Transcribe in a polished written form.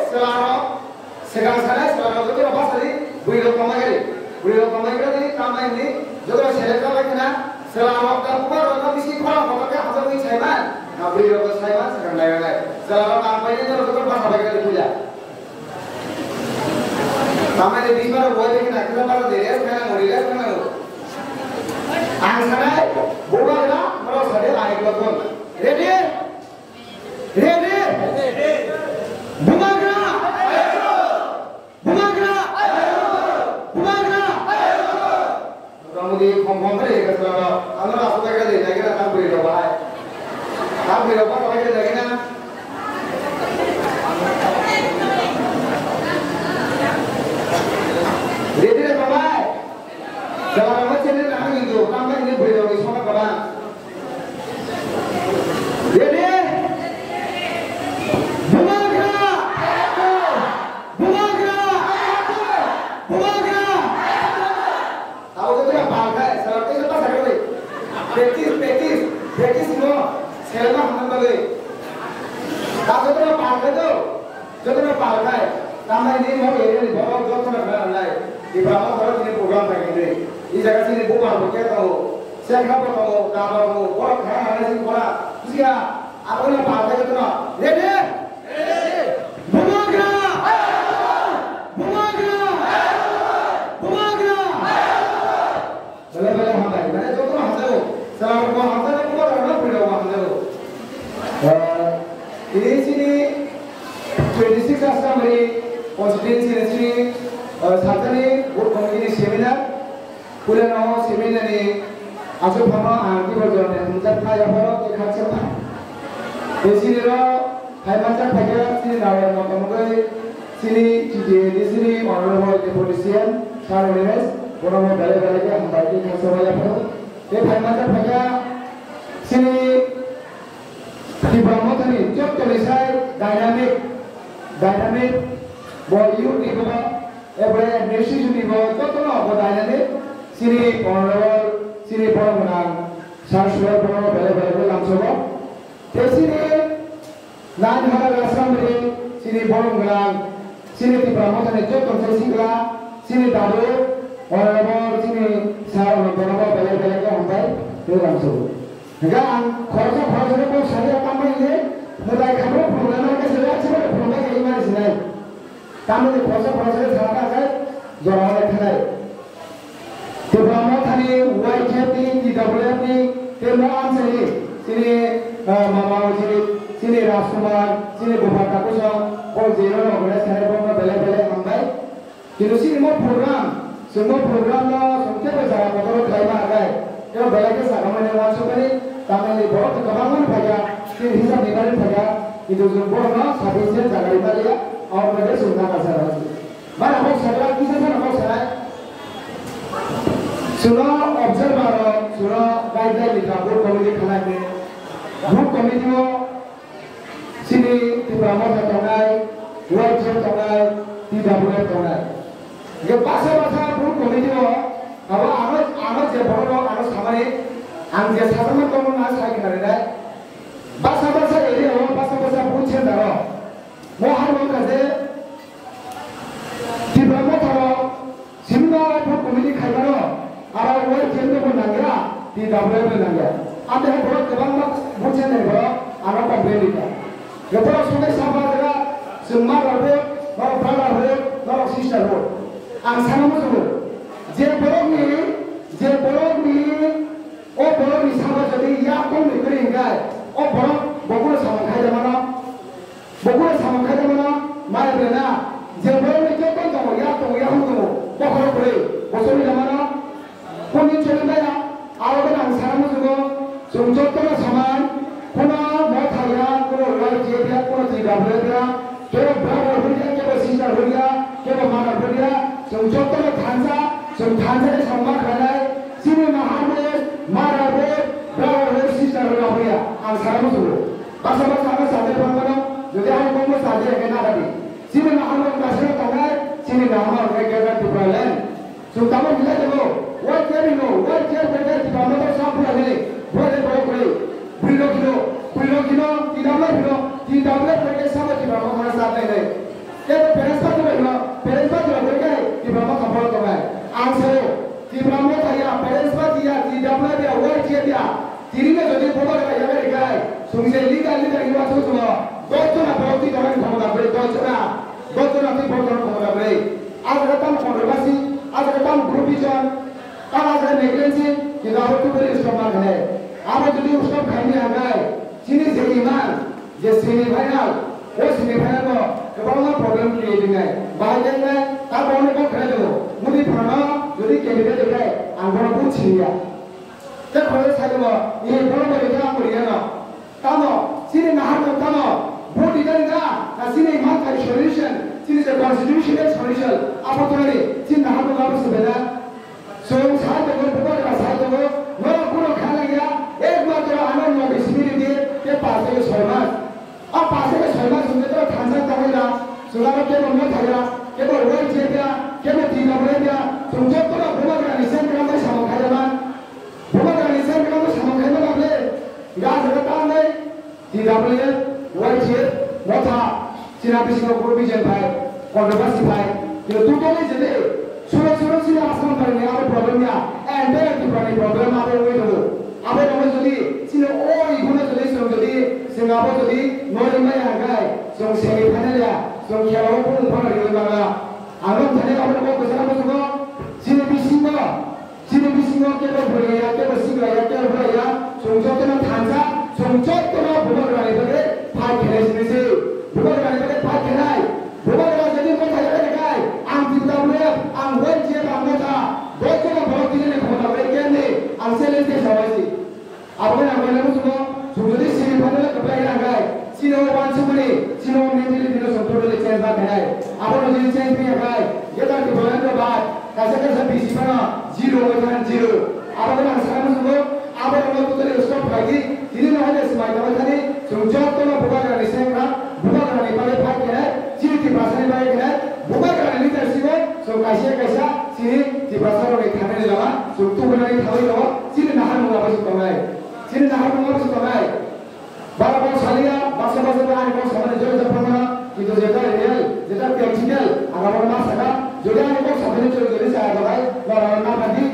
selaro sekarang sana selaro itu apa tadi buiro kamai tadi kamai ini juga selera lagi na selaro kampar orang misi kurang pokoknya harus punya caiman nah buiro ke caiman sekarang lain selaro kamai ini juga pas apa kita punya kamai ini bisa buat ini nak kita pada diri sekarang ngurilas sekarang angsa bukan lah kalau saya lagi belakang ready Bumagra kamu di kompon tadi kalau anda masuk ke sini lagi nak tampil di bawah lagi lagi na ready deh bawah kalau macam ni nak itu kamu ini beri lagi semua kawan ready practice no selama हम बगे ताकत ना पार कर दो जब ना पार कर तामे नहीं हो ये नहीं बहुत बहुत ना करना है ये ब्राह्मण थोड़ा दिन प्रोग्राम करेंगे इस जगह से नहीं बुआ हो क्या तो सेखा पर तो काम हो बहुत खड़ा है नहीं बोला उसका आप ना पार कर तो ना रेडी बुमाग्रा बले हम भाई मैंने जो तो हम दो सलाम को हम दो ini sini 26 Januari konstitusi sini saat ini komite seminar bulan awal seminar ini asal pama anti berjalan mencat kaya baru dekat siapa di sini lo hai mencat kaya sini nawan motor sini di sini orang kepolisian Shalom Neves orang balik-balik yang bagi kesemuanya baru di hai mencat kaya sini di Brahmo tadi cok tulisai dynamic bahwa you di bawah administration di bawah itu tuh apa dynamic sini orang sini menang sarsuar orang bela langsung di sini nan hal asam ini sini menang sini di Brahmo tadi cok tulisai sikla sini dalu orang sini sarang orang bela hambai langsung Enggak, kalau pun saya tambah ini, mulai kamu program ke saya coba program ke mana sini. Kamu di proses sana saya jualan tadi. Di Brahmo tadi, YJT, DWT, temuan sini Mama sini Raskumar, sini Bupati Kusong, Paul Zero, orang saya pun bela hambai. Jadi sini semua program lo, semua besar motor kelima ada. Kalau bela ke sana mana masuk ni, kami ni bawa ke kawangan saja, sini hisap nikarin saja, itu semua na sabisian jaga lima dia, awak mereka sunnah kasar lagi. Mana kau sekarang kisah sana kau sekarang, sunnah observer, sunnah guideline di dapur komite khanak ni, group komite mo, sini di Brahmo tertongai, wajib tertongai, di dapur tertongai. Jika bahasa group komite mo, awak amat jebol amat sama ni. Angja sama kamu nas lagi nara, bahasa ini orang bahasa pujian daro, mohon kaje, di Brahmo tharo, simba pun komite khai daro, awal awal jendela pun nangga, di dapur pun nangga, ada orang kebang pujian daro, anak komplain itu, kalau sungai sampah dara, semua orang baru sister road, angsa nama tu, jebolong ni oh bolong ni sama jadi ya kau ni keringai oh bolong bogor sama kaya mana mai bena jebolong ni kau kamu ya kamu bogor boleh bogor ni mana kau ni cuma ya awak kan sama juga sumjot tu sama kuna mau thaya kuna luar dia kuna tidak boleh kau berapa boleh kau sister boleh kau mana boleh sumjot tu thansa ni sama kaya sini Mara berapa sister orang angsa musuh. Bahasa sahaja pangkalan, jadi aku kamu sahaja yang kena tadi. Sini nama kasih tangan, sini nama mereka berjalan. So kamu bila tu, what care mereka di kamu tu sampai lagi. Boleh, tidak boleh mereka sama di kamu mana sampai lagi. Jadi parents pasti berdoa, parents pasti berdoa, di bawah kapal tuai. Answer, di bawah saya parents pasti ya, di dalam dia, work dia. Dirinya jadi bola kayak yang mereka, sungguh liga ini waktu semua. Betul lah, betul orang kamu dah beri, betul nanti betul kamu dah beri. Ada kamu kontroversi, ada kamu grup vision, kalau ada negligensi, kita harus tu beri stop mark. Apa jadi stop kami agak, sini seiman, jadi semifinal, semifinal tu, kebanyakan problem creating ni. Bahayanya, kalau orang kau kena tu, mudi pernah, jadi kemana dekat, anggaran pun cia. Jadi saya mau, ini problem kita apa dia nak? Kamu, sini nahar tu kamu, buat ini dah, sini mat hari solution, sini the constitutional solution. Apa tu ni? Sini nahar tu kamu sebenarnya, so saya tu bukan saya tu, orang pun kena dia, baru tu anak mau bismillah dia pasal ke solat, pasal ke solat sudah tu thansa tahu dah, sudah tu kita mau tahu dah, kita orang dia, kita tiga orang dia, sungguh tu lah bukan kerana nisan kerana sama kaya man. Bukan kerana saya kalau sama kamu tak boleh, gas berapa ni? Tidak boleh, wajib, mata, siapa sih kau kurbi jenpai, kontroversi pai, itu tu ni jadi, surat sih asal berani apa problemnya, anda yang problem apa yang itu, apa yang jadi, sini ibu nak jadi, jadi, Singapura jadi, Norma yang agak, semi-final ya, kalau pun pernah di mana, alam tadi kamu nak bersama semua, sini kita boleh kita bersihkan kita boleh sungguh tu nak thansa sungguh tu nak bukan kerana itu pak kena sini bukan kerana itu pak kena bukan kerana jadi kau tak ada dekai ang tidak boleh ang wajib ang mata betul nak bawa kita ni kau tak boleh kene ang selesai sawasi apa yang boleh semua sungguh di sini pada kepala yang gay sini orang semua ni sini orang menjadi tidak sempurna oleh change apa apa yang change ni gay kita di bulan depan kasih bisi mana zero dengan zero. Apa yang sekarang semua, apa yang kita lihat stop lagi, jadi nak ada semai dapat tadi, sungguh tu nak bukan kerana niscaya, bukan kerana ipalai pakai kena, sini di pasar ni pakai kena, bukan kerana ni tersibat, so kaisa, sini di pasar orang ikan ni lama, so tu benar ni tahu lama, sini nahar mengapa sukamai, Bapa salia, bangsa berani bangsa mana jadi terpana, itu jadi real, jadi practical, agak bermasalah, jadi ni bangsa mana jadi saya agak baik, orang nama di